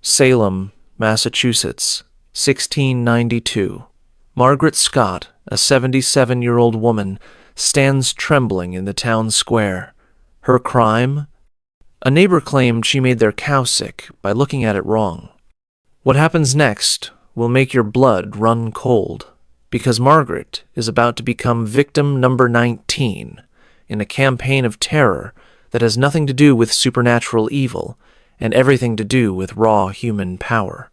Salem, Massachusetts, 1692. Margaret Scott, a 77-year-old woman, stands trembling in the town square. Her crime? A neighbor claimed she made their cow sick by looking at it wrong. What happens next will make your blood run cold, because Margaret is about to become victim number 19 in a campaign of terror that has nothing to do with supernatural evil and everything to do with raw human power.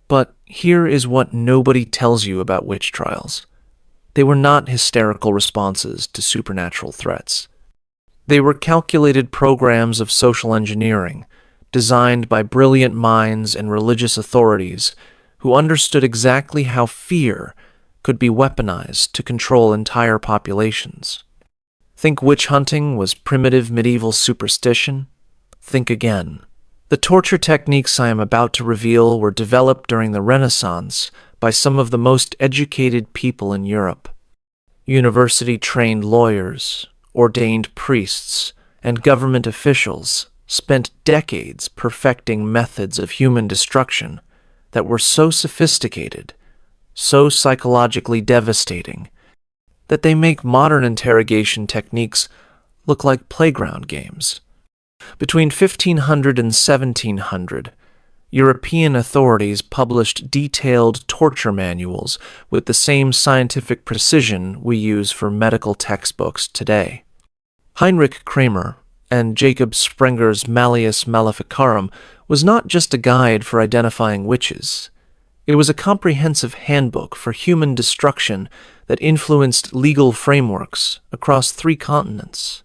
But here is what nobody tells you about witch trials. They were not hysterical responses to supernatural threats. They were calculated programs of social engineering, designed by brilliant minds and religious authorities who understood exactly how fear could be weaponized to control entire populations. Think witch hunting was primitive medieval superstition? Think again. The torture techniques I am about to reveal were developed during the Renaissance by some of the most educated people in Europe. University-trained lawyers, ordained priests, and government officials spent decades perfecting methods of human destruction that were so sophisticated, so psychologically devastating, that they make modern interrogation techniques look like playground games. Between 1500 and 1700, European authorities published detailed torture manuals with the same scientific precision we use for medical textbooks today. Heinrich Kramer and Jacob Sprenger's Malleus Maleficarum was not just a guide for identifying witches. It was a comprehensive handbook for human destruction that influenced legal frameworks across 3 continents.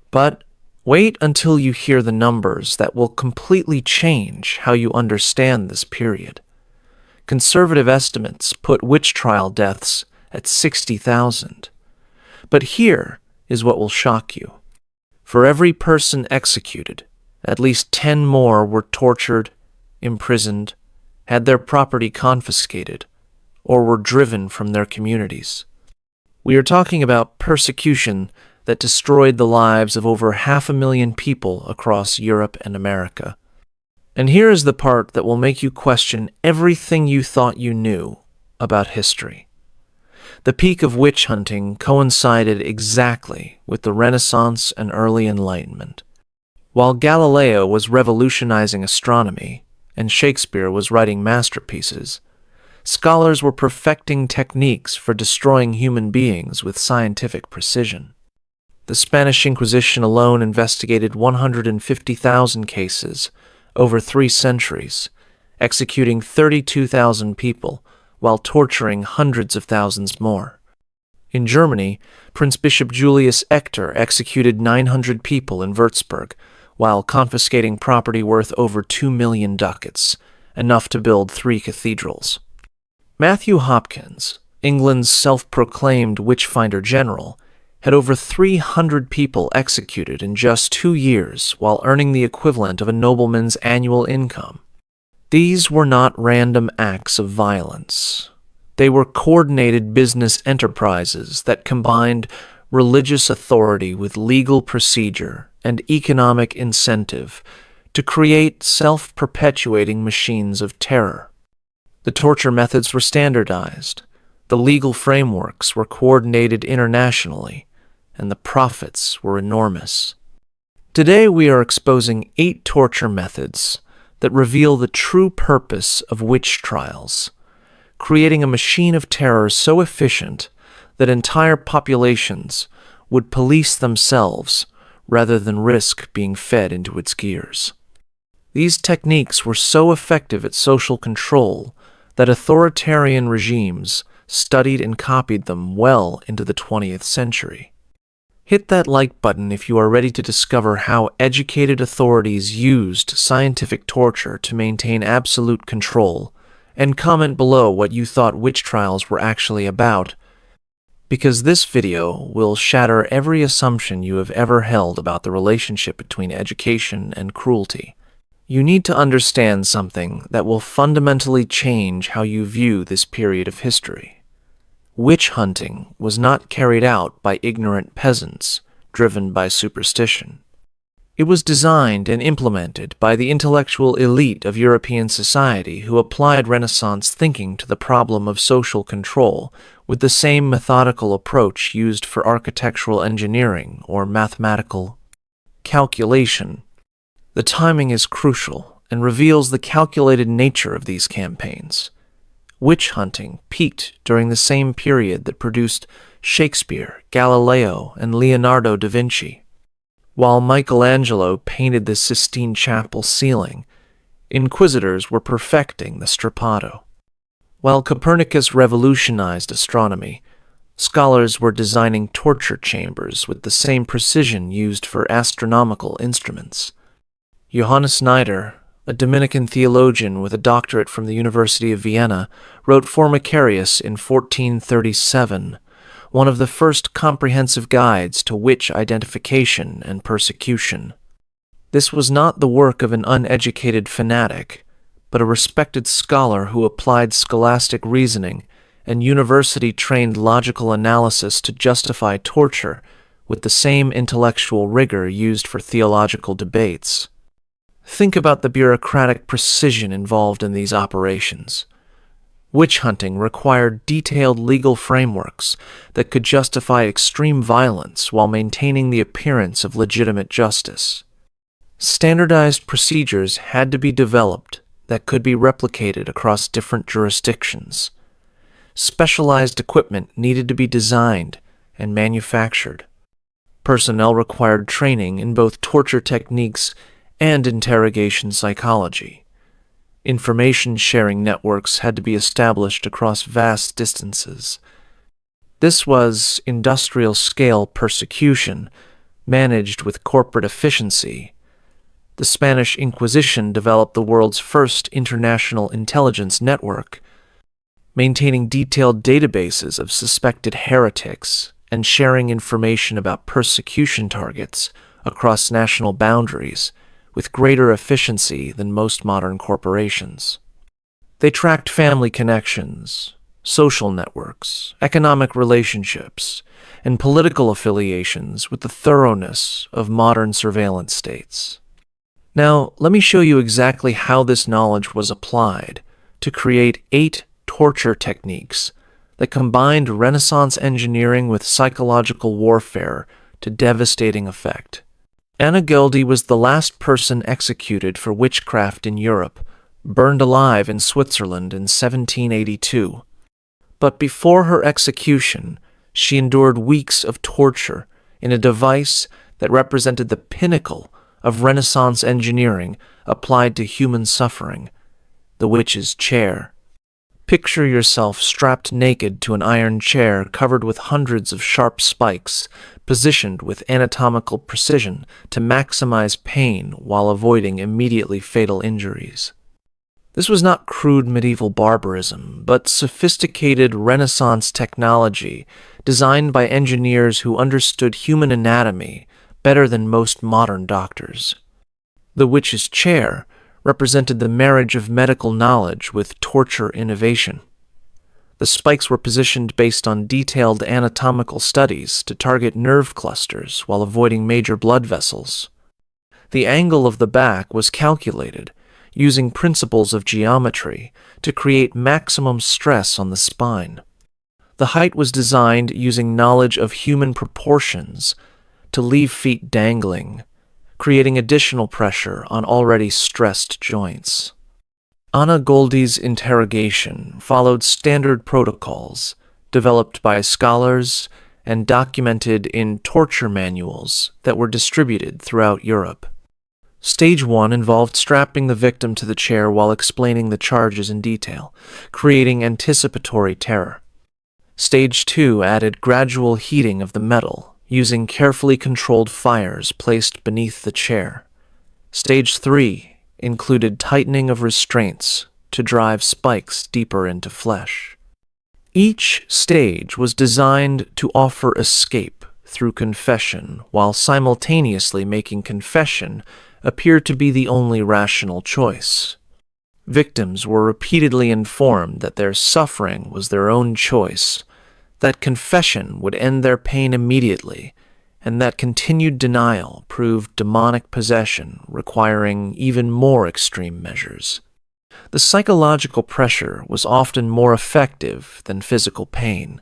But wait until you hear the numbers that will completely change how you understand this period. Conservative estimates put witch trial deaths at 60,000. But here is what will shock you. For every person executed, at least 10 more were tortured, imprisoned, had their property confiscated, or were driven from their communities. We are talking about persecution that destroyed the lives of over 500,000 people across Europe and America. And here is the part that will make you question everything you thought you knew about history. The peak of witch hunting coincided exactly with the Renaissance and early Enlightenment. While Galileo was revolutionizing astronomy and Shakespeare was writing masterpieces, scholars were perfecting techniques for destroying human beings with scientific precision. The Spanish Inquisition alone investigated 150,000 cases over 3 centuries, executing 32,000 people while torturing hundreds of thousands more. In Germany, Prince Bishop Julius Ector executed 900 people in Würzburg while confiscating property worth over 2 million ducats, enough to build 3 cathedrals. Matthew Hopkins, England's self-proclaimed witchfinder general, had over 300 people executed in just 2 years while earning the equivalent of a nobleman's annual income. These were not random acts of violence. They were coordinated business enterprises that combined religious authority with legal procedure and economic incentive to create self-perpetuating machines of terror. The torture methods were standardized, the legal frameworks were coordinated internationally, and the profits were enormous. Today we are exposing 8 torture methods that reveal the true purpose of witch trials, creating a machine of terror so efficient that entire populations would police themselves rather than risk being fed into its gears. These techniques were so effective at social control that authoritarian regimes studied and copied them well into the 20th century. Hit that like button if you are ready to discover how educated authorities used scientific torture to maintain absolute control, and comment below what you thought witch trials were actually about, because this video will shatter every assumption you have ever held about the relationship between education and cruelty. You need to understand something that will fundamentally change how you view this period of history. Witch hunting was not carried out by ignorant peasants driven by superstition. It was designed and implemented by the intellectual elite of European society who applied Renaissance thinking to the problem of social control with the same methodical approach used for architectural engineering or mathematical calculation. The timing is crucial and reveals the calculated nature of these campaigns. Witch hunting peaked during the same period that produced Shakespeare, Galileo, and Leonardo da Vinci. While Michelangelo painted the Sistine Chapel ceiling, inquisitors were perfecting the strappado. While Copernicus revolutionized astronomy, scholars were designing torture chambers with the same precision used for astronomical instruments. Johannes Schneider, a Dominican theologian with a doctorate from the University of Vienna, wrote Formicarius in 1437, one of the first comprehensive guides to witch identification and persecution. This was not the work of an uneducated fanatic, but a respected scholar who applied scholastic reasoning and university-trained logical analysis to justify torture with the same intellectual rigor used for theological debates. Think about the bureaucratic precision involved in these operations. Witch hunting required detailed legal frameworks that could justify extreme violence while maintaining the appearance of legitimate justice. Standardized procedures had to be developed that could be replicated across different jurisdictions. Specialized equipment needed to be designed and manufactured. Personnel required training in both torture techniques and interrogation psychology. Information-sharing networks had to be established across vast distances. This was industrial-scale persecution, managed with corporate efficiency. The Spanish Inquisition developed the world's first international intelligence network, maintaining detailed databases of suspected heretics and sharing information about persecution targets across national boundaries with greater efficiency than most modern corporations. They tracked family connections, social networks, economic relationships, and political affiliations with the thoroughness of modern surveillance states. Now, let me show you exactly how this knowledge was applied to create 8 torture techniques that combined Renaissance engineering with psychological warfare to devastating effect. Anna Geldi was the last person executed for witchcraft in Europe, burned alive in Switzerland in 1782. But before her execution, she endured weeks of torture in a device that represented the pinnacle of Renaissance engineering applied to human suffering, the witch's chair. Picture yourself strapped naked to an iron chair covered with hundreds of sharp spikes, positioned with anatomical precision to maximize pain while avoiding immediately fatal injuries. This was not crude medieval barbarism, but sophisticated Renaissance technology designed by engineers who understood human anatomy better than most modern doctors. The witch's chair represented the marriage of medical knowledge with torture innovation. The spikes were positioned based on detailed anatomical studies to target nerve clusters while avoiding major blood vessels. The angle of the back was calculated using principles of geometry to create maximum stress on the spine. The height was designed using knowledge of human proportions to leave feet dangling, creating additional pressure on already stressed joints. Anna Geldi's interrogation followed standard protocols developed by scholars and documented in torture manuals that were distributed throughout Europe. Stage 1 involved strapping the victim to the chair while explaining the charges in detail, creating anticipatory terror. Stage 2 added gradual heating of the metal, using carefully controlled fires placed beneath the chair. Stage 3 included tightening of restraints to drive spikes deeper into flesh. Each stage was designed to offer escape through confession, while simultaneously making confession appear to be the only rational choice. Victims were repeatedly informed that their suffering was their own choice, that confession would end their pain immediately, and that continued denial proved demonic possession, requiring even more extreme measures. The psychological pressure was often more effective than physical pain.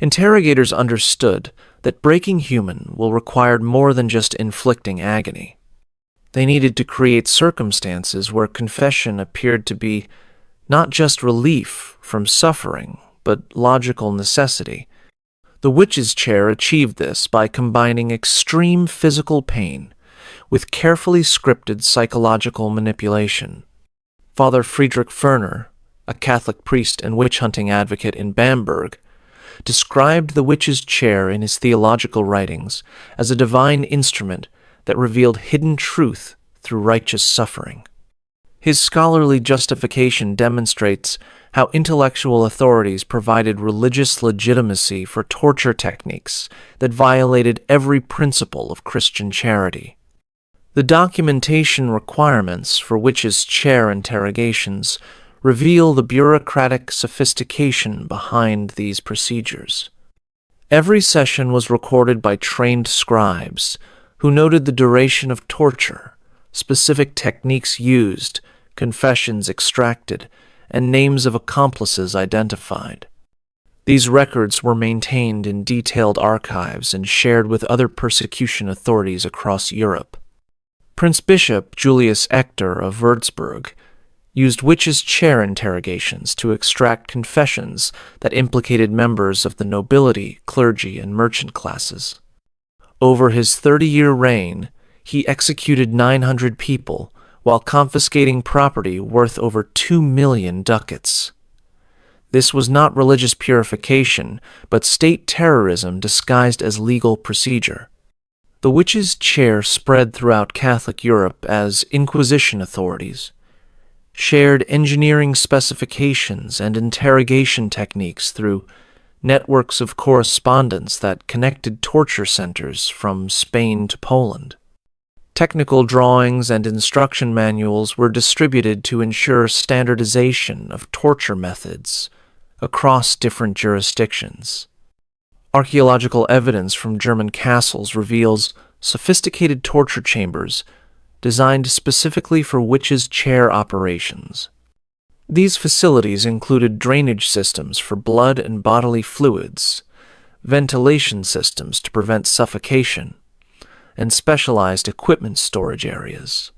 Interrogators understood that breaking human will require more than just inflicting agony. They needed to create circumstances where confession appeared to be not just relief from suffering, but logical necessity. The witch's chair achieved this by combining extreme physical pain with carefully scripted psychological manipulation. Father Friedrich Ferner, a Catholic priest and witch-hunting advocate in Bamberg, described the witch's chair in his theological writings as a divine instrument that revealed hidden truth through righteous suffering. His scholarly justification demonstrates how intellectual authorities provided religious legitimacy for torture techniques that violated every principle of Christian charity. The documentation requirements for witches' chair interrogations reveal the bureaucratic sophistication behind these procedures. Every session was recorded by trained scribes who noted the duration of torture, specific techniques used, confessions extracted, and names of accomplices identified. These records were maintained in detailed archives and shared with other persecution authorities across Europe. Prince Bishop Julius Ector of Würzburg used witches' chair interrogations to extract confessions that implicated members of the nobility, clergy, and merchant classes. Over his 30-year reign, he executed 900 people while confiscating property worth over 2 million ducats. This was not religious purification, but state terrorism disguised as legal procedure. The witch's chair spread throughout Catholic Europe as Inquisition authorities shared engineering specifications and interrogation techniques through networks of correspondence that connected torture centers from Spain to Poland. Technical drawings and instruction manuals were distributed to ensure standardization of torture methods across different jurisdictions. Archaeological evidence from German castles reveals sophisticated torture chambers designed specifically for witches' chair operations. These facilities included drainage systems for blood and bodily fluids, ventilation systems to prevent suffocation, and specialized equipment storage areas.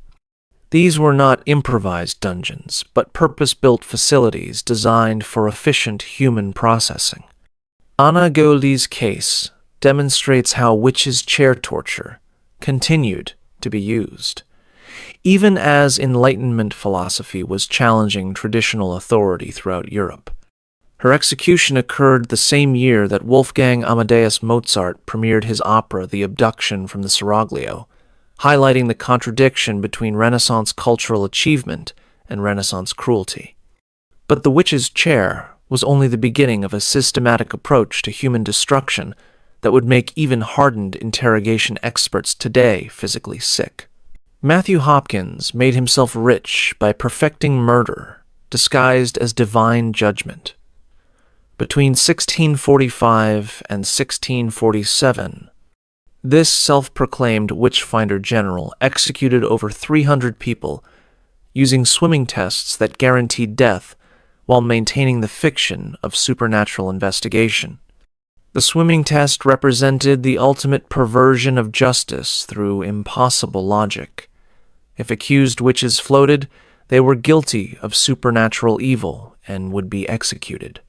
These were not improvised dungeons, but purpose-built facilities designed for efficient human processing. Anna Goldi's case demonstrates how witches' chair torture continued to be used, even as Enlightenment philosophy was challenging traditional authority throughout Europe. Her execution occurred the same year that Wolfgang Amadeus Mozart premiered his opera The Abduction from the Seraglio, highlighting the contradiction between Renaissance cultural achievement and Renaissance cruelty. But the witch's chair was only the beginning of a systematic approach to human destruction that would make even hardened interrogation experts today physically sick. Matthew Hopkins made himself rich by perfecting murder, disguised as divine judgment. Between 1645 and 1647, this self-proclaimed witch-finder general executed over 300 people using swimming tests that guaranteed death while maintaining the fiction of supernatural investigation. The swimming test represented the ultimate perversion of justice through impossible logic. If accused witches floated, they were guilty of supernatural evil and would be executed.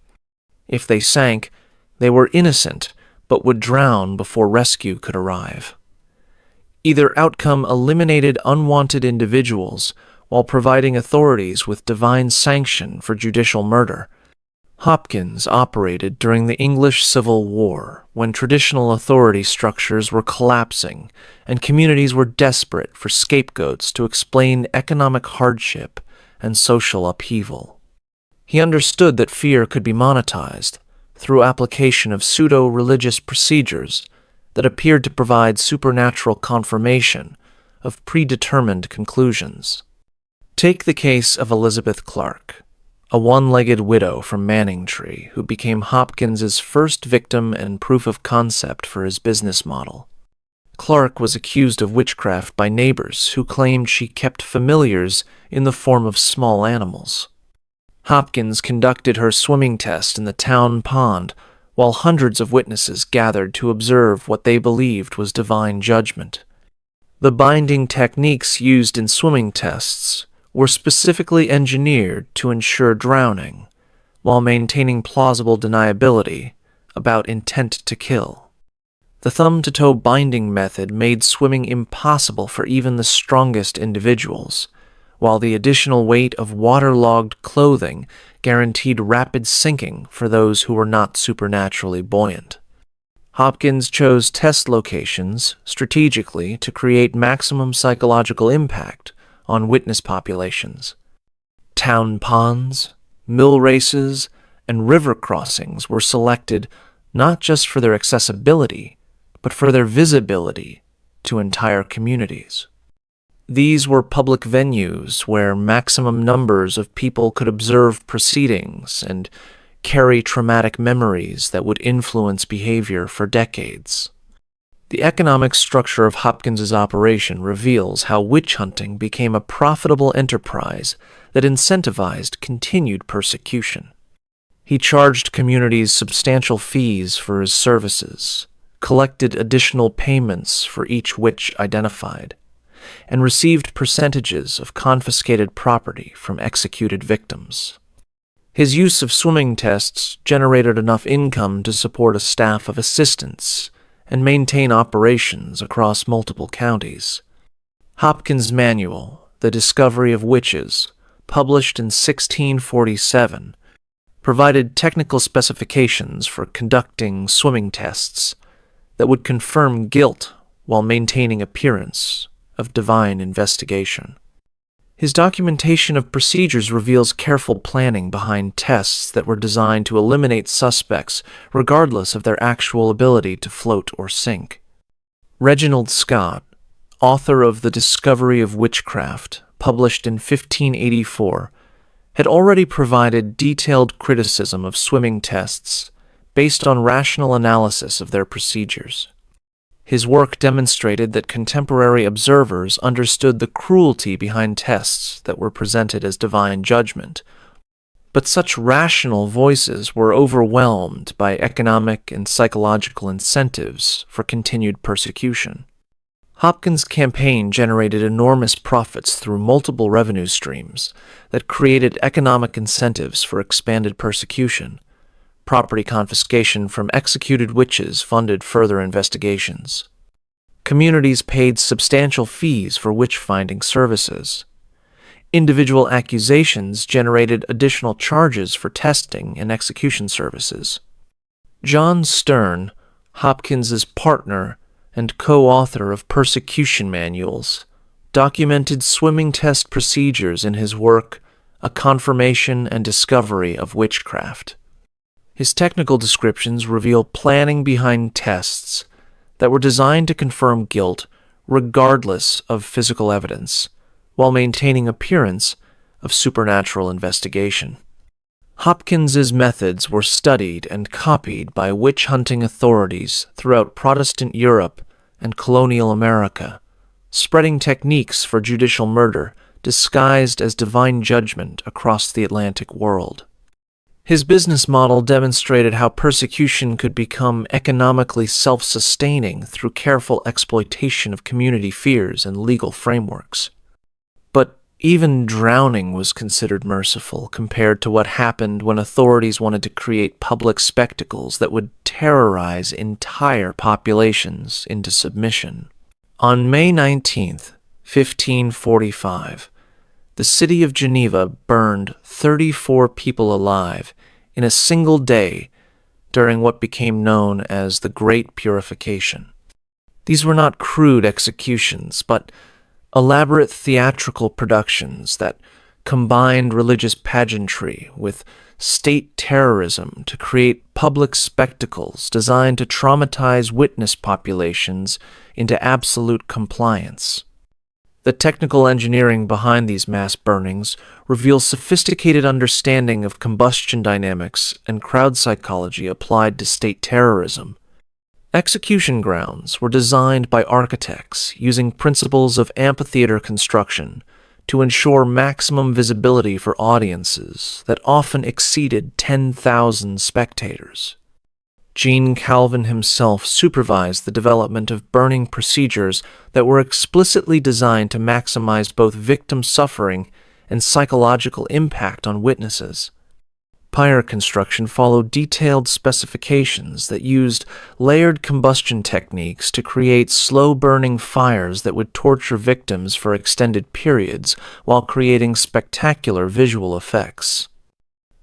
If they sank, they were innocent but would drown before rescue could arrive. Either outcome eliminated unwanted individuals while providing authorities with divine sanction for judicial murder. Hopkins operated during the English Civil War, when traditional authority structures were collapsing and communities were desperate for scapegoats to explain economic hardship and social upheaval. He understood that fear could be monetized through application of pseudo-religious procedures that appeared to provide supernatural confirmation of predetermined conclusions. Take the case of Elizabeth Clark, a one-legged widow from Manningtree who became Hopkins's first victim and proof of concept for his business model. Clark was accused of witchcraft by neighbors who claimed she kept familiars in the form of small animals. Hopkins conducted her swimming test in the town pond while hundreds of witnesses gathered to observe what they believed was divine judgment. The binding techniques used in swimming tests were specifically engineered to ensure drowning, while maintaining plausible deniability about intent to kill. The thumb-to-toe binding method made swimming impossible for even the strongest individuals, while the additional weight of waterlogged clothing guaranteed rapid sinking for those who were not supernaturally buoyant. Hopkins chose test locations strategically to create maximum psychological impact on witness populations. Town ponds, mill races, and river crossings were selected not just for their accessibility, but for their visibility to entire communities. These were public venues where maximum numbers of people could observe proceedings and carry traumatic memories that would influence behavior for decades. The economic structure of Hopkins's operation reveals how witch hunting became a profitable enterprise that incentivized continued persecution. He charged communities substantial fees for his services, collected additional payments for each witch identified, and received percentages of confiscated property from executed victims. His use of swimming tests generated enough income to support a staff of assistants and maintain operations across multiple counties. Hopkins' manual, The Discovery of Witches, published in 1647, provided technical specifications for conducting swimming tests that would confirm guilt while maintaining appearance of divine investigation. His documentation of procedures reveals careful planning behind tests that were designed to eliminate suspects regardless of their actual ability to float or sink. Reginald Scott, author of The Discovery of Witchcraft, published in 1584, had already provided detailed criticism of swimming tests based on rational analysis of their procedures. His work demonstrated that contemporary observers understood the cruelty behind tests that were presented as divine judgment, but such rational voices were overwhelmed by economic and psychological incentives for continued persecution. Hopkins' campaign generated enormous profits through multiple revenue streams that created economic incentives for expanded persecution. Property confiscation from executed witches funded further investigations. Communities paid substantial fees for witch-finding services. Individual accusations generated additional charges for testing and execution services. John Stern, Hopkins's partner and co-author of persecution manuals, documented swimming test procedures in his work, A Confirmation and Discovery of Witchcraft. His technical descriptions reveal planning behind tests that were designed to confirm guilt regardless of physical evidence, while maintaining appearance of supernatural investigation. Hopkins's methods were studied and copied by witch-hunting authorities throughout Protestant Europe and colonial America, spreading techniques for judicial murder disguised as divine judgment across the Atlantic world. His business model demonstrated how persecution could become economically self-sustaining through careful exploitation of community fears and legal frameworks. But even drowning was considered merciful compared to what happened when authorities wanted to create public spectacles that would terrorize entire populations into submission. On May 19, 1545, the city of Geneva burned 34 people alive in a single day during what became known as the Great Purification. These were not crude executions, but elaborate theatrical productions that combined religious pageantry with state terrorism to create public spectacles designed to traumatize witness populations into absolute compliance. The technical engineering behind these mass burnings reveals sophisticated understanding of combustion dynamics and crowd psychology applied to state terrorism. Execution grounds were designed by architects using principles of amphitheater construction to ensure maximum visibility for audiences that often exceeded 10,000 spectators. Jean Calvin himself supervised the development of burning procedures that were explicitly designed to maximize both victim suffering and psychological impact on witnesses. Pyre construction followed detailed specifications that used layered combustion techniques to create slow-burning fires that would torture victims for extended periods while creating spectacular visual effects.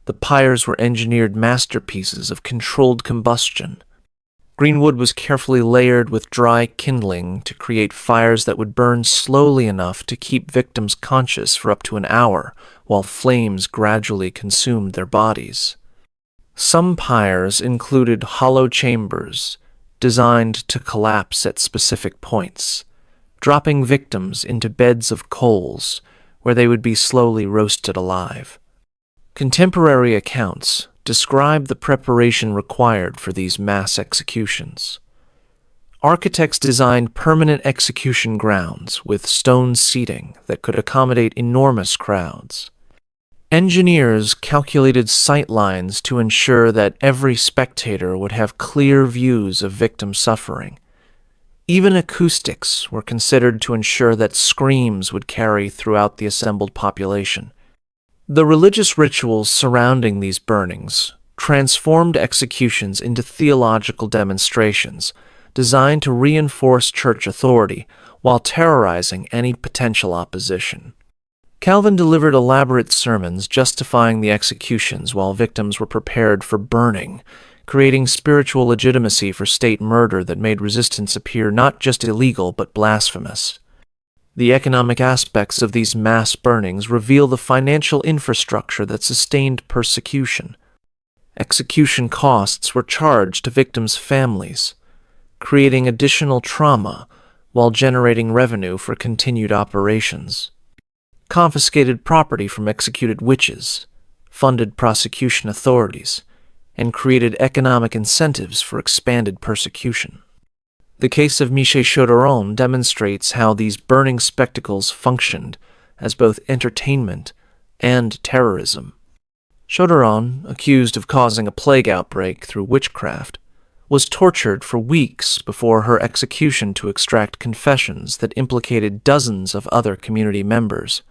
The pyres were engineered masterpieces of controlled combustion. Green wood was carefully layered with dry kindling to create fires that would burn slowly enough to keep victims conscious for up to an hour, while flames gradually consumed their bodies. Some pyres included hollow chambers designed to collapse at specific points, dropping victims into beds of coals where they would be slowly roasted alive. Contemporary accounts describe the preparation required for these mass executions. Architects designed permanent execution grounds with stone seating that could accommodate enormous crowds. Engineers calculated sight lines to ensure that every spectator would have clear views of victim suffering. Even acoustics were considered to ensure that screams would carry throughout the assembled population. The religious rituals surrounding these burnings transformed executions into theological demonstrations designed to reinforce church authority while terrorizing any potential opposition. Calvin delivered elaborate sermons justifying the executions while victims were prepared for burning, creating spiritual legitimacy for state murder that made resistance appear not just illegal but blasphemous. The economic aspects of these mass burnings reveal the financial infrastructure that sustained persecution. Execution costs were charged to victims' families, creating additional trauma while generating revenue for continued operations. Confiscated property from executed witches, funded prosecution authorities, and created economic incentives for expanded persecution. The case of Michel Chauderon demonstrates how these burning spectacles functioned as both entertainment and terrorism. Chauderon, accused of causing a plague outbreak through witchcraft, was tortured for weeks before her execution to extract confessions that implicated dozens of other community members.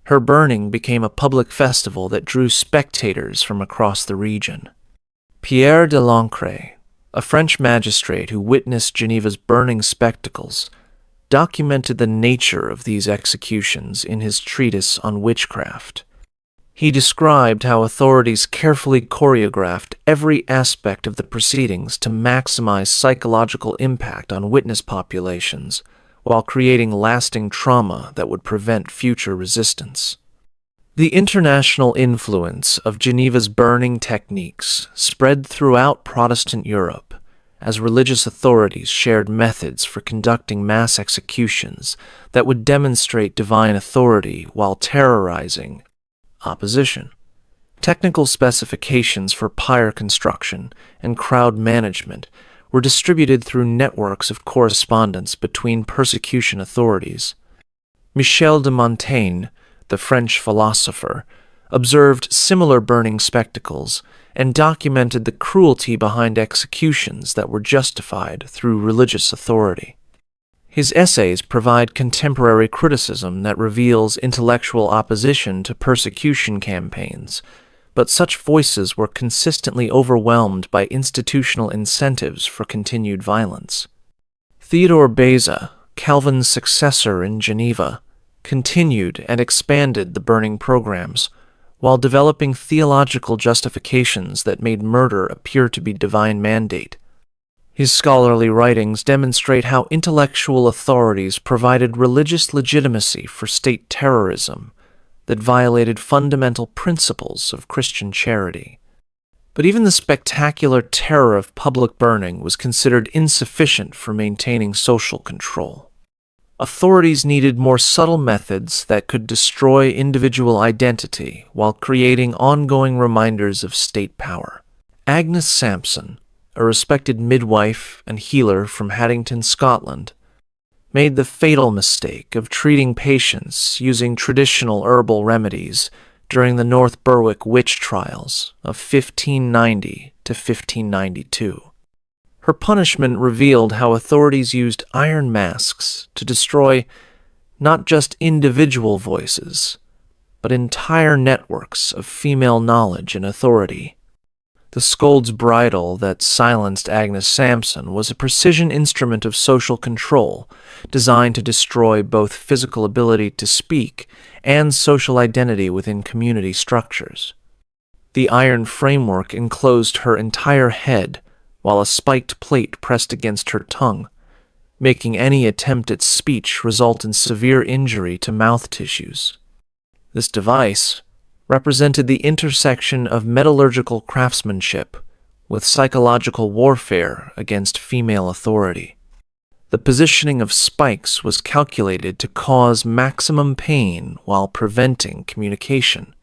Her burning became a public festival that drew spectators from across the region. Pierre de Lancret, a French magistrate who witnessed Geneva's burning spectacles, documented the nature of these executions in his treatise on witchcraft. He described how authorities carefully choreographed every aspect of the proceedings to maximize psychological impact on witness populations, while creating lasting trauma that would prevent future resistance. The international influence of Geneva's burning techniques spread throughout Protestant Europe as religious authorities shared methods for conducting mass executions that would demonstrate divine authority while terrorizing opposition. Technical specifications for pyre construction and crowd management were distributed through networks of correspondence between persecution authorities. Michel de Montaigne, the French philosopher, observed similar burning spectacles and documented the cruelty behind executions that were justified through religious authority. His essays provide contemporary criticism that reveals intellectual opposition to persecution campaigns, but such voices were consistently overwhelmed by institutional incentives for continued violence. Theodore Beza, Calvin's successor in Geneva, continued and expanded the burning programs, while developing theological justifications that made murder appear to be divine mandate. His scholarly writings demonstrate how intellectual authorities provided religious legitimacy for state terrorism that violated fundamental principles of Christian charity. But even the spectacular terror of public burning was considered insufficient for maintaining social control. Authorities needed more subtle methods that could destroy individual identity while creating ongoing reminders of state power. Agnes Sampson, a respected midwife and healer from Haddington, Scotland, made the fatal mistake of treating patients using traditional herbal remedies during the North Berwick witch trials of 1590 to 1592. Her punishment revealed how authorities used iron masks to destroy not just individual voices, but entire networks of female knowledge and authority. The scold's bridle that silenced Agnes Sampson was a precision instrument of social control, designed to destroy both physical ability to speak and social identity within community structures. The iron framework enclosed her entire head, while a spiked plate pressed against her tongue, making any attempt at speech result in severe injury to mouth tissues. This device represented the intersection of metallurgical craftsmanship with psychological warfare against female authority. The positioning of spikes was calculated to cause maximum pain while preventing communication,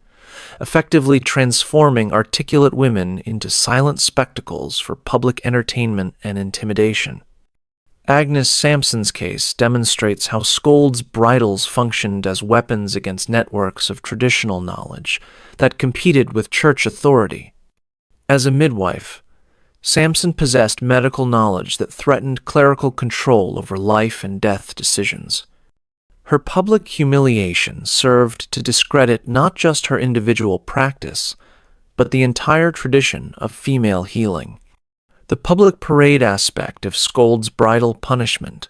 effectively transforming articulate women into silent spectacles for public entertainment and intimidation. Agnes Sampson's case demonstrates how scolds' bridles functioned as weapons against networks of traditional knowledge that competed with church authority. As a midwife, Sampson possessed medical knowledge that threatened clerical control over life and death decisions. Her public humiliation served to discredit not just her individual practice, but the entire tradition of female healing. The public parade aspect of scold's bridal punishment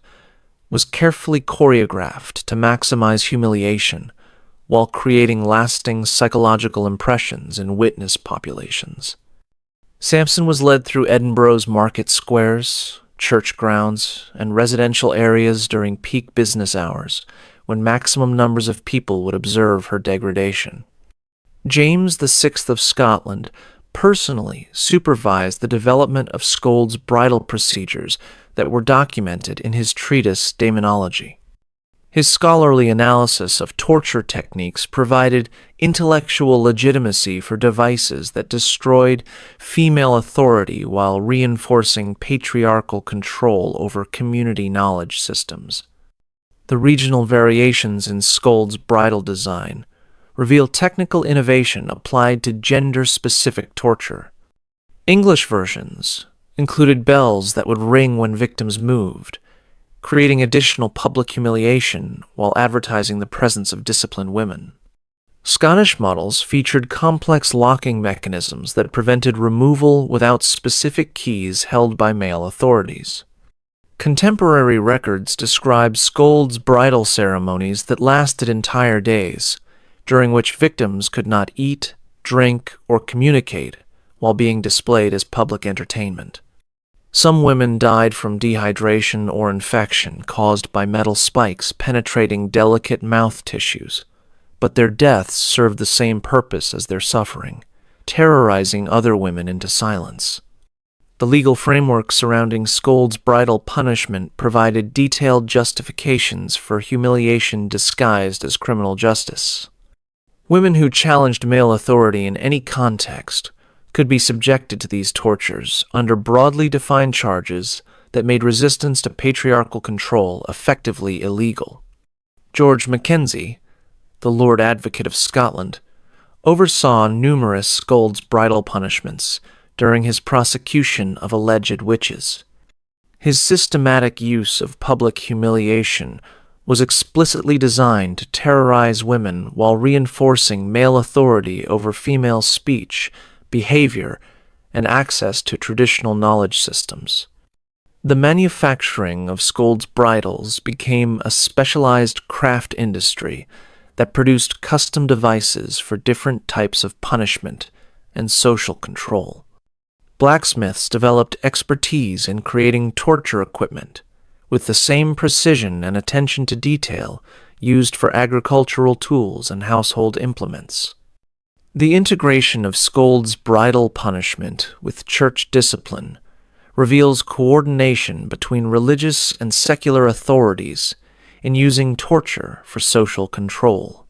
was carefully choreographed to maximize humiliation while creating lasting psychological impressions in witness populations. Sampson was led through Edinburgh's market squares, church grounds, and residential areas during peak business hours, when maximum numbers of people would observe her degradation. James VI of Scotland personally supervised the development of scold's bridal procedures that were documented in his treatise Daemonology. His scholarly analysis of torture techniques provided intellectual legitimacy for devices that destroyed female authority while reinforcing patriarchal control over community knowledge systems. The regional variations in scold's bridal design reveal technical innovation applied to gender-specific torture. English versions included bells that would ring when victims moved, creating additional public humiliation while advertising the presence of disciplined women. Scottish models featured complex locking mechanisms that prevented removal without specific keys held by male authorities. Contemporary records describe scold's bridal ceremonies that lasted entire days, during which victims could not eat, drink, or communicate while being displayed as public entertainment. Some women died from dehydration or infection caused by metal spikes penetrating delicate mouth tissues, but their deaths served the same purpose as their suffering, terrorizing other women into silence. The legal framework surrounding scold's bridal punishment provided detailed justifications for humiliation disguised as criminal justice. Women who challenged male authority in any context could be subjected to these tortures under broadly defined charges that made resistance to patriarchal control effectively illegal. George Mackenzie, the Lord Advocate of Scotland, oversaw numerous scold's bridal punishments during his prosecution of alleged witches. His systematic use of public humiliation was explicitly designed to terrorize women while reinforcing male authority over female speech, behavior, and access to traditional knowledge systems. The manufacturing of scold's bridles became a specialized craft industry that produced custom devices for different types of punishment and social control. Blacksmiths developed expertise in creating torture equipment with the same precision and attention to detail used for agricultural tools and household implements. The integration of scold's bridal punishment with church discipline reveals coordination between religious and secular authorities in using torture for social control.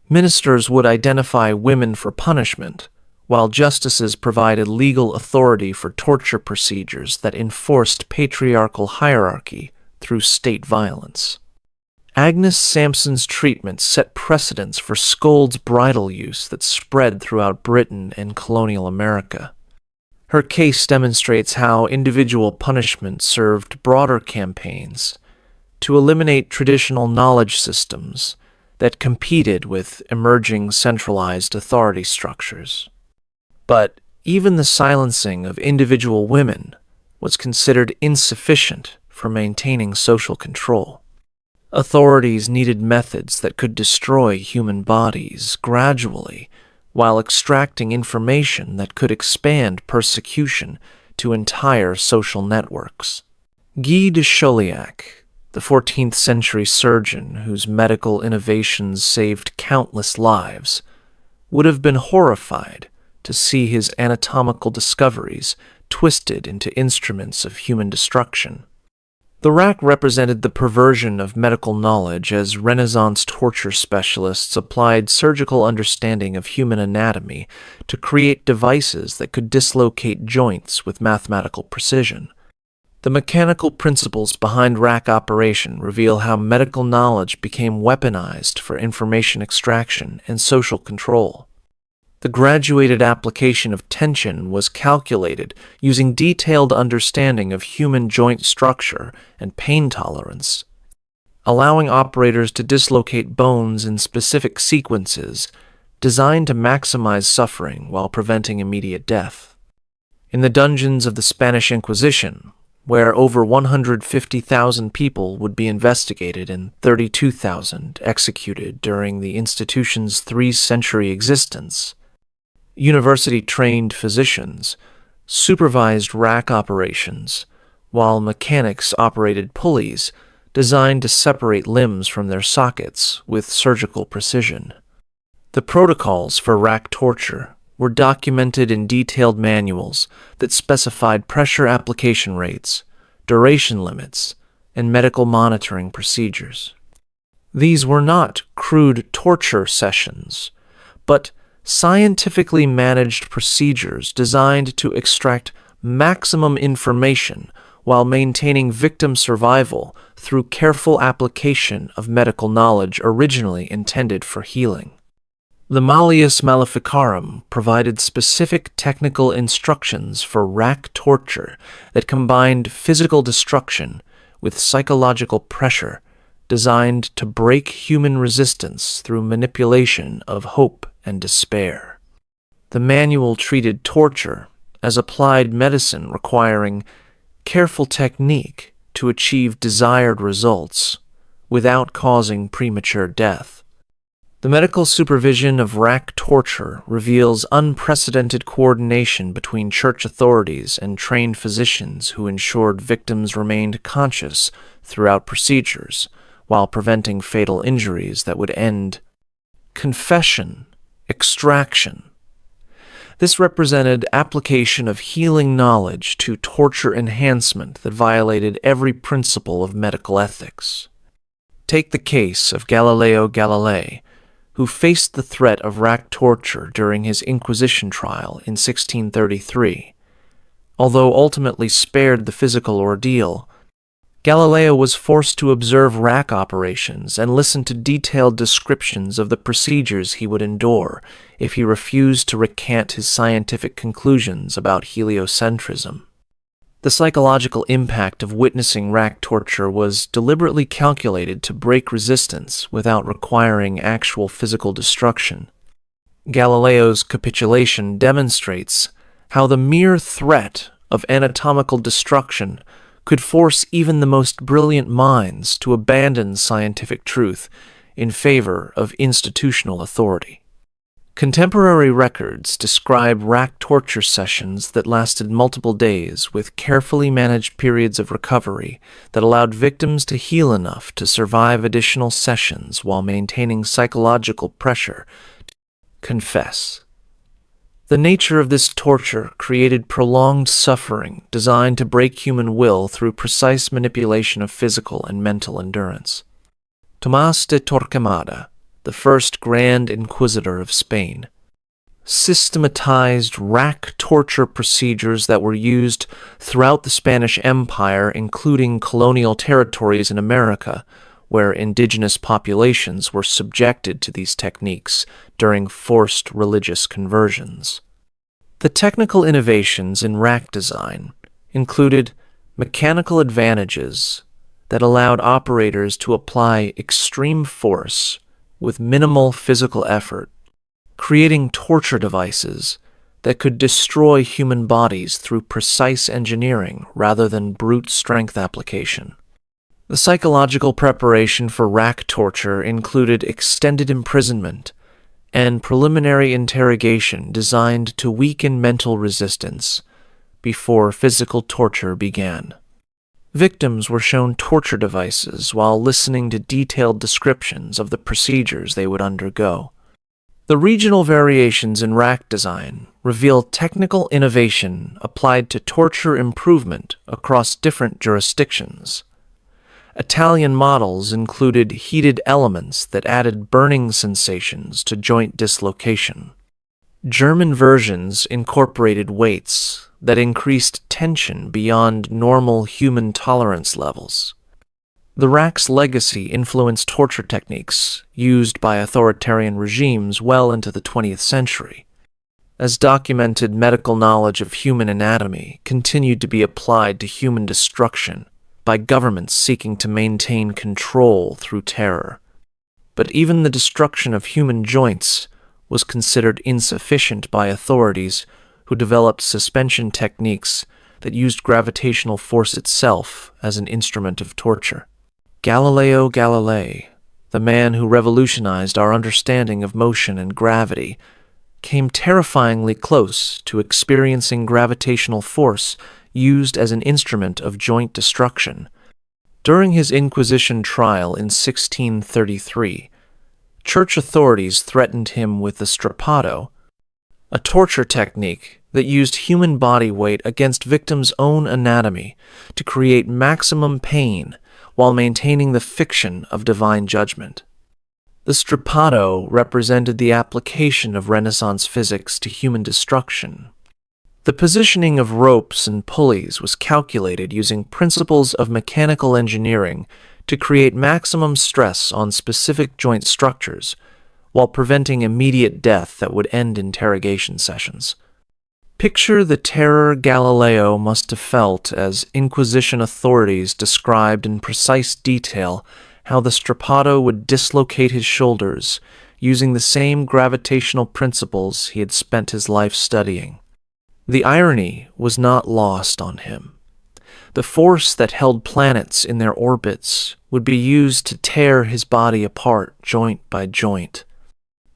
Ministers would identify women for punishment, while justices provided legal authority for torture procedures that enforced patriarchal hierarchy through state violence. Agnes Sampson's treatment set precedents for scold's bridal use that spread throughout Britain and colonial America. Her case demonstrates how individual punishment served broader campaigns to eliminate traditional knowledge systems that competed with emerging centralized authority structures. But even the silencing of individual women was considered insufficient for maintaining social control. Authorities needed methods that could destroy human bodies gradually while extracting information that could expand persecution to entire social networks. Guy de Chauliac, the 14th century surgeon whose medical innovations saved countless lives, would have been horrified to see his anatomical discoveries twisted into instruments of human destruction. The rack represented the perversion of medical knowledge as Renaissance torture specialists applied surgical understanding of human anatomy to create devices that could dislocate joints with mathematical precision. The mechanical principles behind rack operation reveal how medical knowledge became weaponized for information extraction and social control. The graduated application of tension was calculated using detailed understanding of human joint structure and pain tolerance, allowing operators to dislocate bones in specific sequences designed to maximize suffering while preventing immediate death. In the dungeons of the Spanish Inquisition, where over 150,000 people would be investigated and 32,000 executed during the institution's 3-century existence, university-trained physicians supervised rack operations, while mechanics operated pulleys designed to separate limbs from their sockets with surgical precision. The protocols for rack torture were documented in detailed manuals that specified pressure application rates, duration limits, and medical monitoring procedures. These were not crude torture sessions, but scientifically managed procedures designed to extract maximum information while maintaining victim survival through careful application of medical knowledge originally intended for healing. The Malleus Maleficarum provided specific technical instructions for rack torture that combined physical destruction with psychological pressure designed to break human resistance through manipulation of hope and despair. The manual treated torture as applied medicine requiring careful technique to achieve desired results without causing premature death. The medical supervision of rack torture reveals unprecedented coordination between church authorities and trained physicians who ensured victims remained conscious throughout procedures, while preventing fatal injuries that would end. Confession, extraction. This represented application of healing knowledge to torture enhancement that violated every principle of medical ethics. Take the case of Galileo Galilei, who faced the threat of rack torture during his Inquisition trial in 1633. Although ultimately spared the physical ordeal, Galileo was forced to observe rack operations and listen to detailed descriptions of the procedures he would endure if he refused to recant his scientific conclusions about heliocentrism. The psychological impact of witnessing rack torture was deliberately calculated to break resistance without requiring actual physical destruction. Galileo's capitulation demonstrates how the mere threat of anatomical destruction could force even the most brilliant minds to abandon scientific truth in favor of institutional authority. Contemporary records describe rack torture sessions that lasted multiple days with carefully managed periods of recovery that allowed victims to heal enough to survive additional sessions while maintaining psychological pressure to confess. The nature of this torture created prolonged suffering designed to break human will through precise manipulation of physical and mental endurance. Tomás de Torquemada, the first Grand Inquisitor of Spain, systematized rack torture procedures that were used throughout the Spanish Empire, including colonial territories in America, where indigenous populations were subjected to these techniques during forced religious conversions. The technical innovations in rack design included mechanical advantages that allowed operators to apply extreme force with minimal physical effort, creating torture devices that could destroy human bodies through precise engineering rather than brute strength application. The psychological preparation for rack torture included extended imprisonment and preliminary interrogation designed to weaken mental resistance before physical torture began. Victims were shown torture devices while listening to detailed descriptions of the procedures they would undergo. The regional variations in rack design reveal technical innovation applied to torture improvement across different jurisdictions. Italian models included heated elements that added burning sensations to joint dislocation. German versions incorporated weights that increased tension beyond normal human tolerance levels. The rack's legacy influenced torture techniques used by authoritarian regimes well into the 20th century, as documented medical knowledge of human anatomy continued to be applied to human destruction by governments seeking to maintain control through terror. But even the destruction of human joints was considered insufficient by authorities who developed suspension techniques that used gravitational force itself as an instrument of torture. Galileo Galilei, the man who revolutionized our understanding of motion and gravity, came terrifyingly close to experiencing gravitational force used as an instrument of joint destruction. During his Inquisition trial in 1633, church authorities threatened him with the strappado, a torture technique that used human body weight against victims' own anatomy to create maximum pain while maintaining the fiction of divine judgment. The strappado represented the application of Renaissance physics to human destruction. The positioning of ropes and pulleys was calculated using principles of mechanical engineering to create maximum stress on specific joint structures, while preventing immediate death that would end interrogation sessions. Picture the terror Galileo must have felt as Inquisition authorities described in precise detail how the strappado would dislocate his shoulders using the same gravitational principles he had spent his life studying. The irony was not lost on him. The force that held planets in their orbits would be used to tear his body apart joint by joint.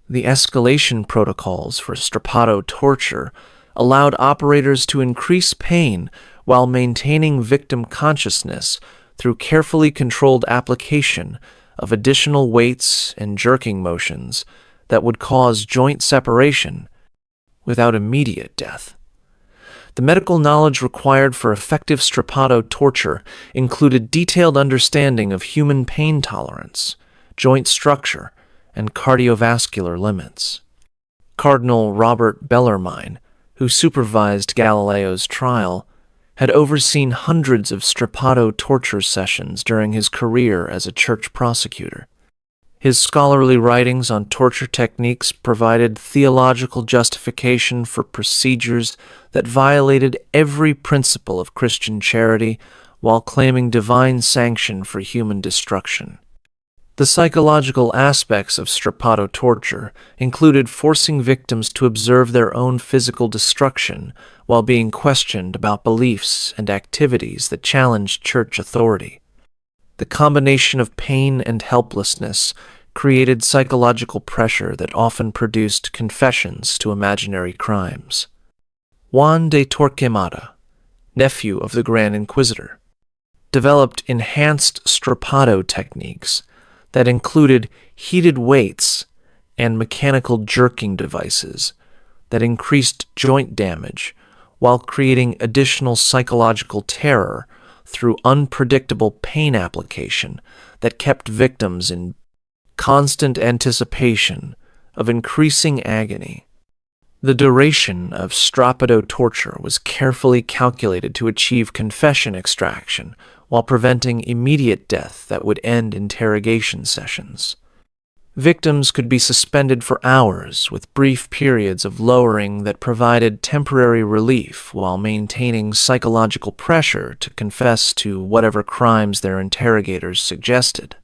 The escalation protocols for strappado torture allowed operators to increase pain while maintaining victim consciousness through carefully controlled application of additional weights and jerking motions that would cause joint separation without immediate death. The medical knowledge required for effective strappado torture included detailed understanding of human pain tolerance, joint structure, and cardiovascular limits. Cardinal Robert Bellarmine, who supervised Galileo's trial, had overseen hundreds of strappado torture sessions during his career as a church prosecutor. His scholarly writings on torture techniques provided theological justification for procedures that violated every principle of Christian charity while claiming divine sanction for human destruction. The psychological aspects of strappado torture included forcing victims to observe their own physical destruction while being questioned about beliefs and activities that challenged church authority. The combination of pain and helplessness created psychological pressure that often produced confessions to imaginary crimes. Juan de Torquemada, nephew of the Grand Inquisitor, developed enhanced strappado techniques that included heated weights and mechanical jerking devices that increased joint damage while creating additional psychological terror through unpredictable pain application that kept victims in constant anticipation of increasing agony. The duration of strappado torture was carefully calculated to achieve confession extraction while preventing immediate death that would end interrogation sessions. Victims could be suspended for hours with brief periods of lowering that provided temporary relief while maintaining psychological pressure to confess to whatever crimes their interrogators suggested.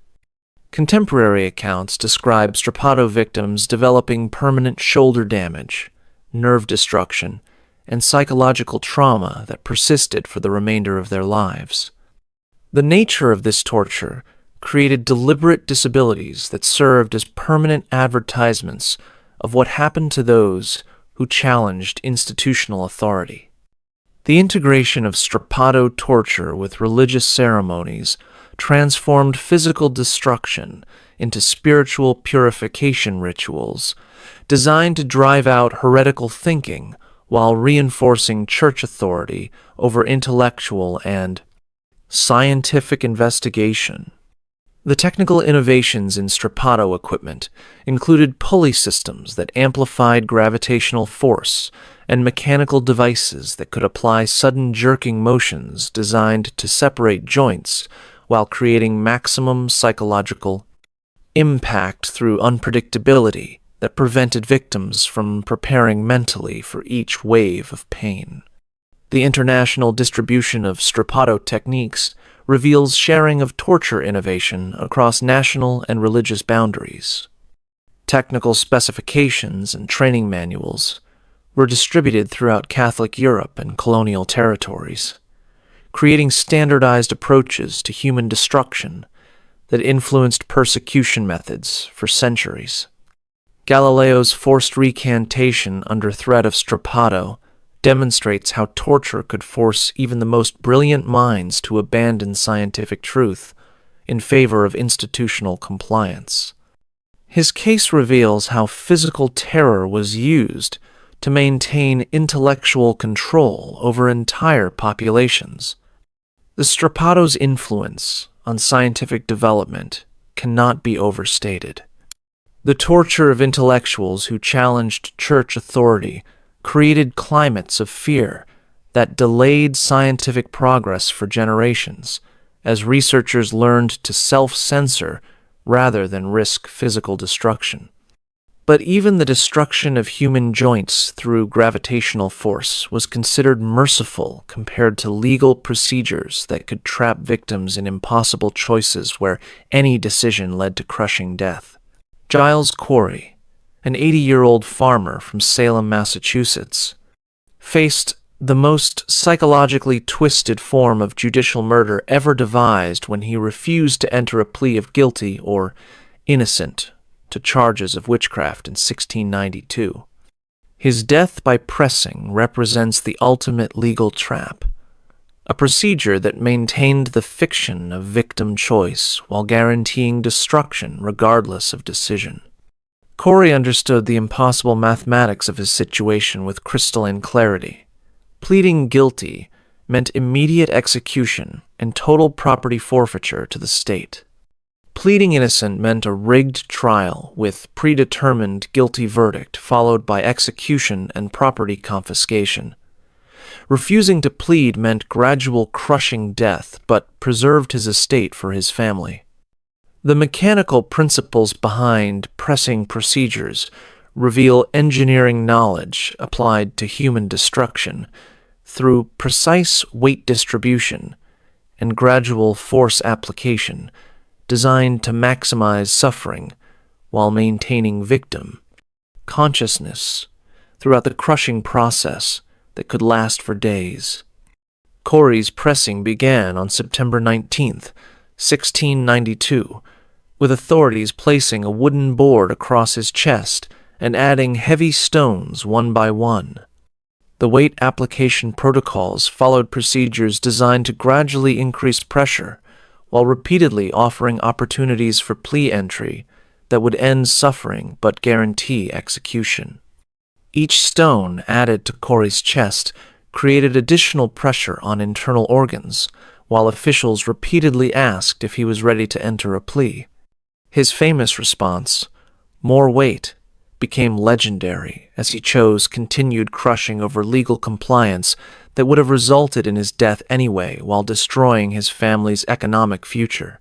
Contemporary accounts describe strappado victims developing permanent shoulder damage, nerve destruction, and psychological trauma that persisted for the remainder of their lives. The nature of this torture created deliberate disabilities that served as permanent advertisements of what happened to those who challenged institutional authority. The integration of strappado torture with religious ceremonies transformed physical destruction into spiritual purification rituals designed to drive out heretical thinking while reinforcing church authority over intellectual and scientific investigation. The technical innovations in strappado equipment included pulley systems that amplified gravitational force and mechanical devices that could apply sudden jerking motions designed to separate joints while creating maximum psychological impact through unpredictability that prevented victims from preparing mentally for each wave of pain. The international distribution of strappado techniques reveals sharing of torture innovation across national and religious boundaries. Technical specifications and training manuals were distributed throughout Catholic Europe and colonial territories, creating standardized approaches to human destruction that influenced persecution methods for centuries. Galileo's forced recantation under threat of strappado demonstrates how torture could force even the most brilliant minds to abandon scientific truth in favor of institutional compliance. His case reveals how physical terror was used to maintain intellectual control over entire populations. The strappado's influence on scientific development cannot be overstated. The torture of intellectuals who challenged church authority created climates of fear that delayed scientific progress for generations, as researchers learned to self-censor rather than risk physical destruction. But even the destruction of human joints through gravitational force was considered merciful compared to legal procedures that could trap victims in impossible choices where any decision led to crushing death. Giles Corey, an 80-year-old farmer from Salem, Massachusetts, faced the most psychologically twisted form of judicial murder ever devised when he refused to enter a plea of guilty or innocent to charges of witchcraft in 1692. His death by pressing represents the ultimate legal trap, a procedure that maintained the fiction of victim choice while guaranteeing destruction regardless of decision. Corey understood the impossible mathematics of his situation with crystalline clarity. Pleading guilty meant immediate execution and total property forfeiture to the state. Pleading innocent meant a rigged trial with predetermined guilty verdict followed by execution and property confiscation. Refusing to plead meant gradual crushing death, but preserved his estate for his family. The mechanical principles behind pressing procedures reveal engineering knowledge applied to human destruction through precise weight distribution and gradual force application designed to maximize suffering while maintaining victim consciousness throughout the crushing process that could last for days. Corey's pressing began on September 19th, 1692, with authorities placing a wooden board across his chest and adding heavy stones one by one. The weight application protocols followed procedures designed to gradually increase pressure, while repeatedly offering opportunities for plea entry that would end suffering but guarantee execution. Each stone added to Corey's chest created additional pressure on internal organs, while officials repeatedly asked if he was ready to enter a plea. His famous response, "More weight," became legendary as he chose continued crushing over legal compliance that would have resulted in his death anyway while destroying his family's economic future.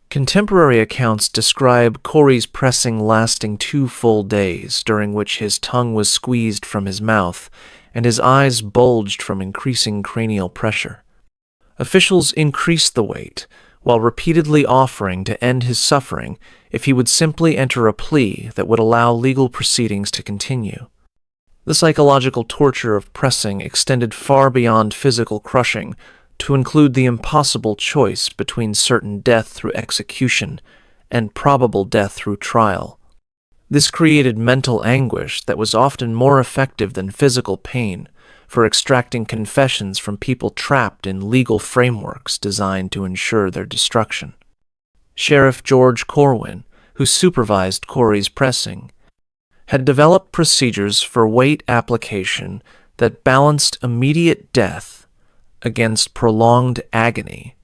Contemporary accounts describe Corey's pressing lasting 2 full days, during which his tongue was squeezed from his mouth and his eyes bulged from increasing cranial pressure. Officials increased the weight, while repeatedly offering to end his suffering if he would simply enter a plea that would allow legal proceedings to continue. The psychological torture of pressing extended far beyond physical crushing to include the impossible choice between certain death through execution and probable death through trial. This created mental anguish that was often more effective than physical pain for extracting confessions from people trapped in legal frameworks designed to ensure their destruction. Sheriff George Corwin, who supervised Corey's pressing, had developed procedures for weight application that balanced immediate death against prolonged agony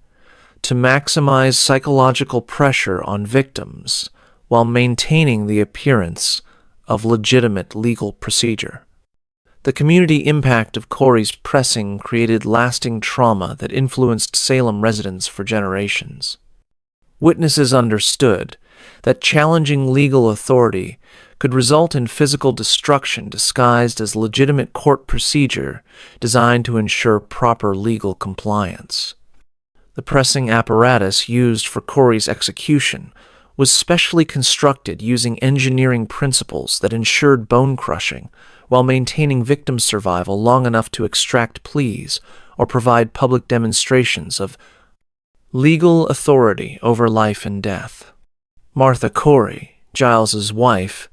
to maximize psychological pressure on victims while maintaining the appearance of legitimate legal procedure. The community impact of Corey's pressing created lasting trauma that influenced Salem residents for generations. Witnesses understood that challenging legal authority could result in physical destruction disguised as legitimate court procedure designed to ensure proper legal compliance. The pressing apparatus used for Corey's execution was specially constructed using engineering principles that ensured bone crushing while maintaining victim survival long enough to extract pleas or provide public demonstrations of legal authority over life and death. Martha Corey, Giles's wife,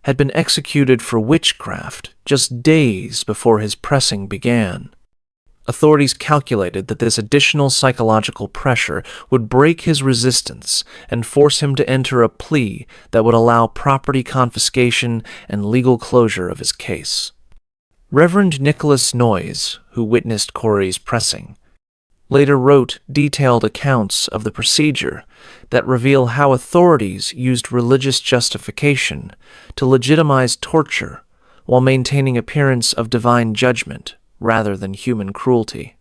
had been executed for witchcraft just days before his pressing began. Authorities calculated that this additional psychological pressure would break his resistance and force him to enter a plea that would allow property confiscation and legal closure of his case. Reverend Nicholas Noyes, who witnessed Corey's pressing, later wrote detailed accounts of the procedure that reveal how authorities used religious justification to legitimize torture while maintaining appearance of divine judgment rather than human cruelty.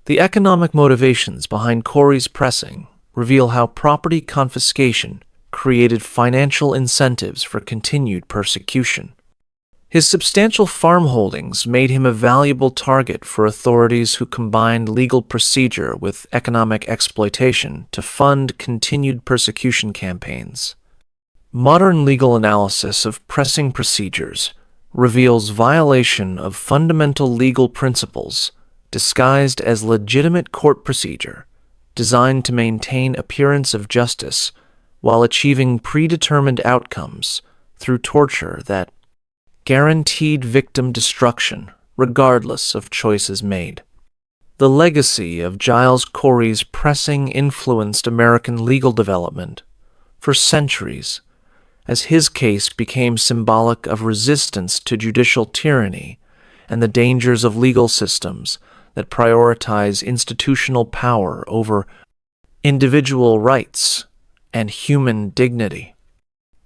The economic motivations behind Corey's pressing reveal how property confiscation created financial incentives for continued persecution. His substantial farm holdings made him a valuable target for authorities who combined legal procedure with economic exploitation to fund continued persecution campaigns. Modern legal analysis of pressing procedures reveals violation of fundamental legal principles disguised as legitimate court procedure designed to maintain appearance of justice while achieving predetermined outcomes through torture that guaranteed victim destruction regardless of choices made. The legacy of Giles Corey's pressing influenced American legal development for centuries, as his case became symbolic of resistance to judicial tyranny and the dangers of legal systems that prioritize institutional power over individual rights and human dignity.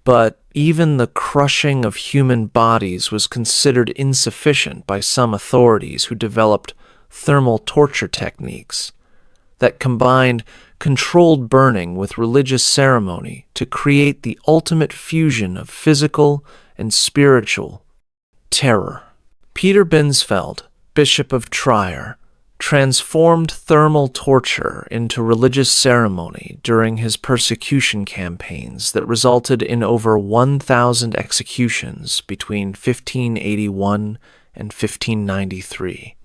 But even the crushing of human bodies was considered insufficient by some authorities who developed thermal torture techniques that combined controlled burning with religious ceremony to create the ultimate fusion of physical and spiritual terror. Peter Binsfeld, Bishop of Trier, transformed thermal torture into religious ceremony during his persecution campaigns that resulted in over 1,000 executions between 1581 and 1593.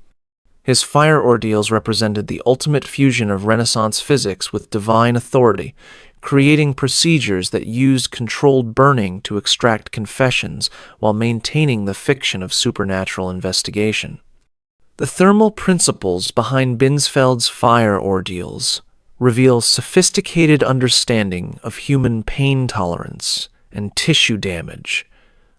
His fire ordeals represented the ultimate fusion of Renaissance physics with divine authority, creating procedures that used controlled burning to extract confessions while maintaining the fiction of supernatural investigation. The thermal principles behind Binsfeld's fire ordeals reveal sophisticated understanding of human pain tolerance and tissue damage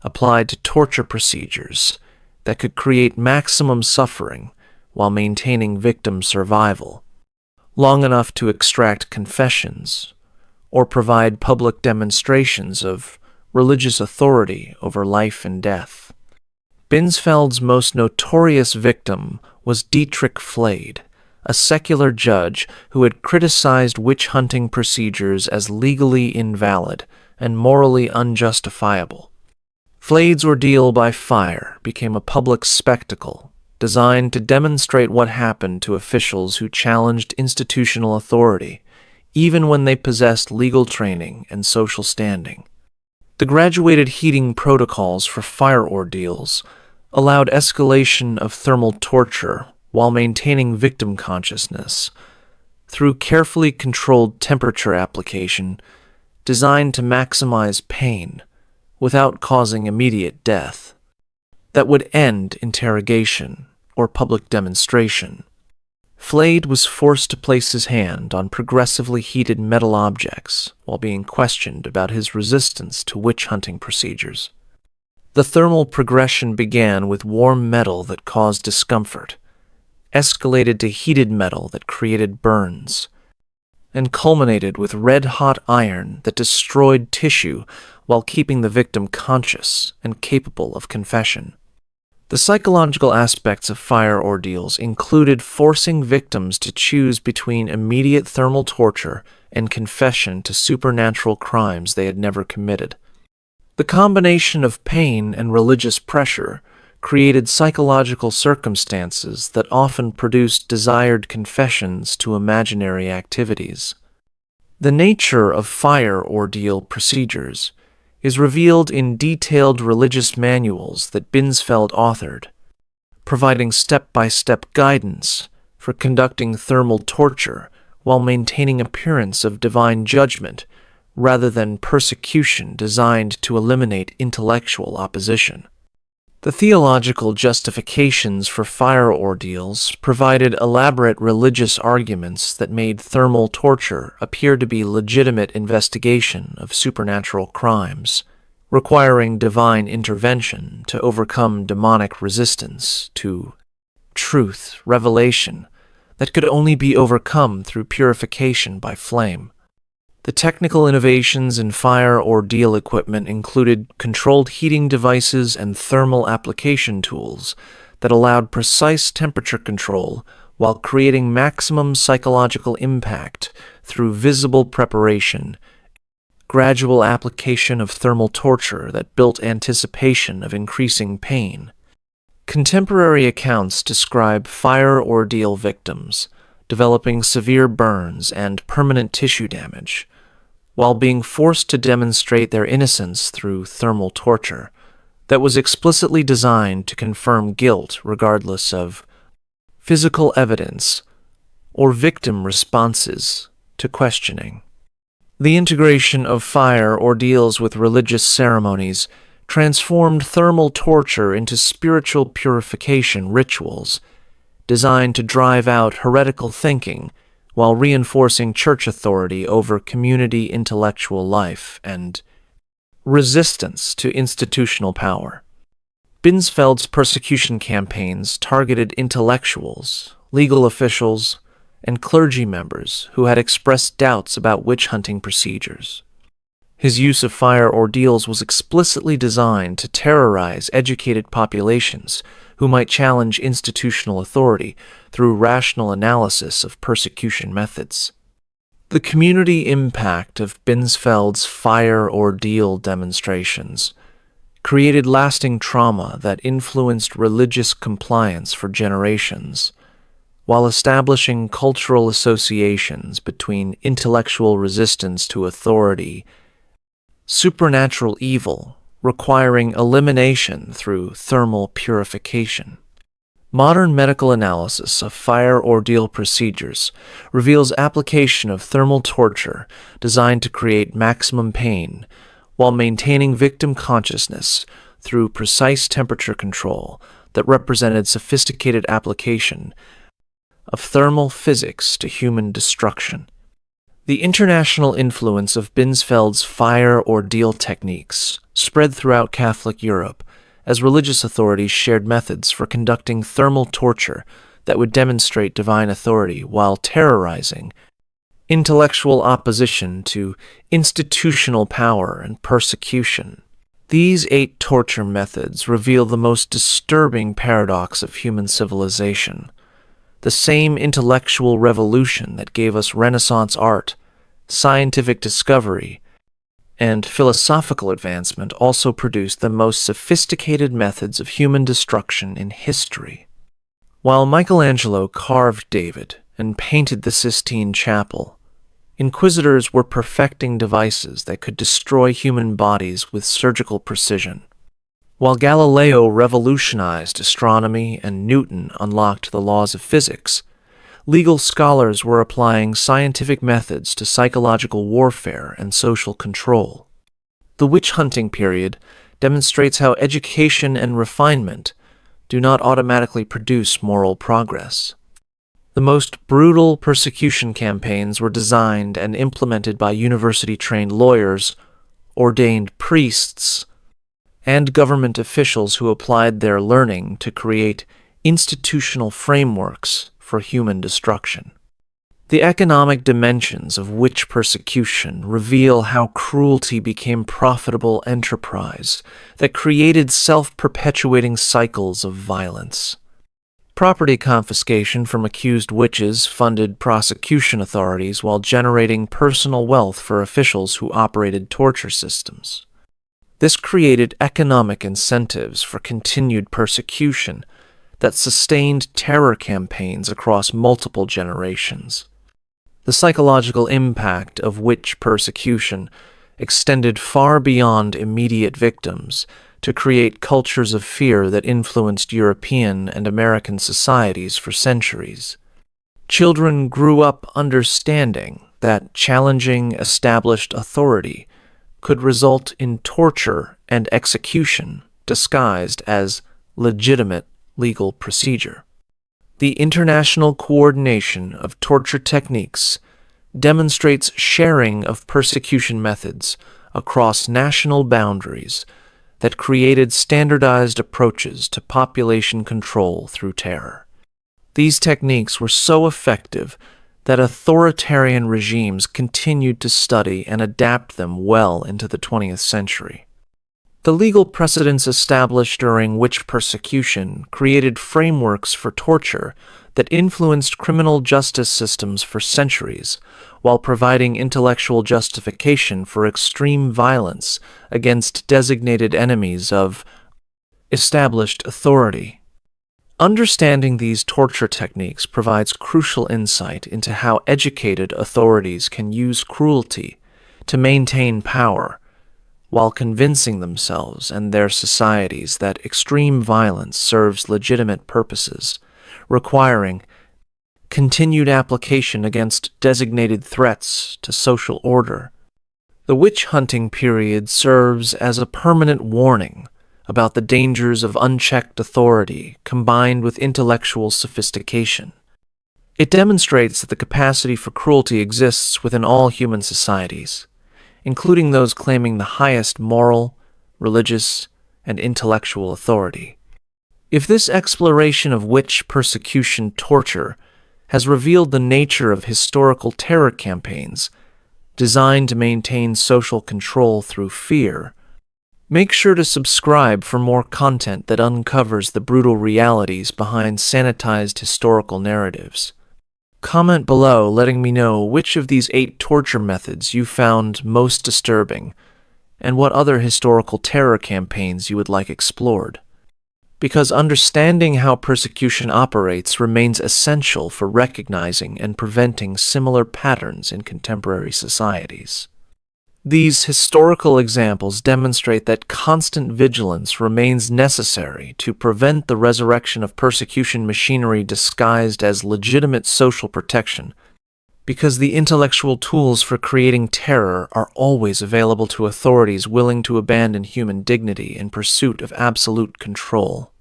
applied to torture procedures that could create maximum suffering while maintaining victim survival. long enough to extract confessions or provide public demonstrations of religious authority over life and death. Binsfeld's most notorious victim was Dietrich Flade, a secular judge who had criticized witch-hunting procedures as legally invalid and morally unjustifiable. Flade's ordeal by fire became a public spectacle designed to demonstrate what happened to officials who challenged institutional authority, even when they possessed legal training and social standing. The graduated heating protocols for fire ordeals allowed escalation of thermal torture while maintaining victim consciousness through carefully controlled temperature application designed to maximize pain without causing immediate death that would end interrogation or public demonstration. Flade was forced to place his hand on progressively heated metal objects while being questioned about his resistance to witch-hunting procedures. The thermal progression began with warm metal that caused discomfort, escalated to heated metal that created burns, and culminated with red-hot iron that destroyed tissue while keeping the victim conscious and capable of confession. The psychological aspects of fire ordeals included forcing victims to choose between immediate thermal torture and confession to supernatural crimes they had never committed. The combination of pain and religious pressure created psychological circumstances that often produced desired confessions to imaginary activities. The nature of fire ordeal procedures is revealed in detailed religious manuals that Binsfeld authored, providing step-by-step guidance for conducting thermal torture while maintaining appearance of divine judgment rather than persecution designed to eliminate intellectual opposition. The theological justifications for fire ordeals provided elaborate religious arguments that made thermal torture appear to be legitimate investigation of supernatural crimes, requiring divine intervention to overcome demonic resistance to truth, revelation, that could only be overcome through purification by flame. The technical innovations in fire ordeal equipment included controlled heating devices and thermal application tools that allowed precise temperature control while creating maximum psychological impact through visible preparation, gradual application of thermal torture that built anticipation of increasing pain. Contemporary accounts describe fire ordeal victims developing severe burns and permanent tissue damage, while being forced to demonstrate their innocence through thermal torture that was explicitly designed to confirm guilt regardless of physical evidence or victim responses to questioning. The integration of fire ordeals with religious ceremonies transformed thermal torture into spiritual purification rituals designed to drive out heretical thinking while reinforcing church authority over community intellectual life and resistance to institutional power. Binsfeld's persecution campaigns targeted intellectuals, legal officials, and clergy members who had expressed doubts about witch-hunting procedures. His use of fire ordeals was explicitly designed to terrorize educated populations who might challenge institutional authority through rational analysis of persecution methods. The community impact of Binsfeld's fire ordeal demonstrations created lasting trauma that influenced religious compliance for generations, while establishing cultural associations between intellectual resistance to authority, supernatural evil requiring elimination through thermal purification. Modern medical analysis of fire ordeal procedures reveals application of thermal torture designed to create maximum pain while maintaining victim consciousness through precise temperature control that represented sophisticated application of thermal physics to human destruction. The international influence of Binsfeld's fire ordeal techniques spread throughout Catholic Europe as religious authorities shared methods for conducting thermal torture that would demonstrate divine authority while terrorizing intellectual opposition to institutional power and persecution. These 8 torture methods reveal the most disturbing paradox of human civilization. The same intellectual revolution that gave us Renaissance art, scientific discovery, and philosophical advancement also produced the most sophisticated methods of human destruction in history. While Michelangelo carved David and painted the Sistine Chapel, inquisitors were perfecting devices that could destroy human bodies with surgical precision. While Galileo revolutionized astronomy and Newton unlocked the laws of physics, legal scholars were applying scientific methods to psychological warfare and social control. The witch hunting period demonstrates how education and refinement do not automatically produce moral progress. The most brutal persecution campaigns were designed and implemented by university-trained lawyers, ordained priests, and government officials who applied their learning to create institutional frameworks for human destruction. The economic dimensions of witch persecution reveal how cruelty became profitable enterprise that created self-perpetuating cycles of violence. Property confiscation from accused witches funded prosecution authorities while generating personal wealth for officials who operated torture systems. This created economic incentives for continued persecution that sustained terror campaigns across multiple generations. The psychological impact of witch persecution extended far beyond immediate victims to create cultures of fear that influenced European and American societies for centuries. Children grew up understanding that challenging established authority could result in torture and execution disguised as legitimate legal procedure. The international coordination of torture techniques demonstrates sharing of persecution methods across national boundaries that created standardized approaches to population control through terror. These techniques were so effective that authoritarian regimes continued to study and adapt them well into the 20th century. The legal precedents established during witch persecution created frameworks for torture that influenced criminal justice systems for centuries, while providing intellectual justification for extreme violence against designated enemies of established authority. Understanding these torture techniques provides crucial insight into how educated authorities can use cruelty to maintain power, while convincing themselves and their societies that extreme violence serves legitimate purposes, requiring continued application against designated threats to social order. The witch hunting period serves as a permanent warning about the dangers of unchecked authority combined with intellectual sophistication. It demonstrates that the capacity for cruelty exists within all human societies, including those claiming the highest moral, religious, and intellectual authority. If this exploration of witch persecution torture has revealed the nature of historical terror campaigns designed to maintain social control through fear, make sure to subscribe for more content that uncovers the brutal realities behind sanitized historical narratives. Comment below letting me know which of these 8 torture methods you found most disturbing and what other historical terror campaigns you would like explored. Because understanding how persecution operates remains essential for recognizing and preventing similar patterns in contemporary societies. These historical examples demonstrate that constant vigilance remains necessary to prevent the resurrection of persecution machinery disguised as legitimate social protection, because the intellectual tools for creating terror are always available to authorities willing to abandon human dignity in pursuit of absolute control.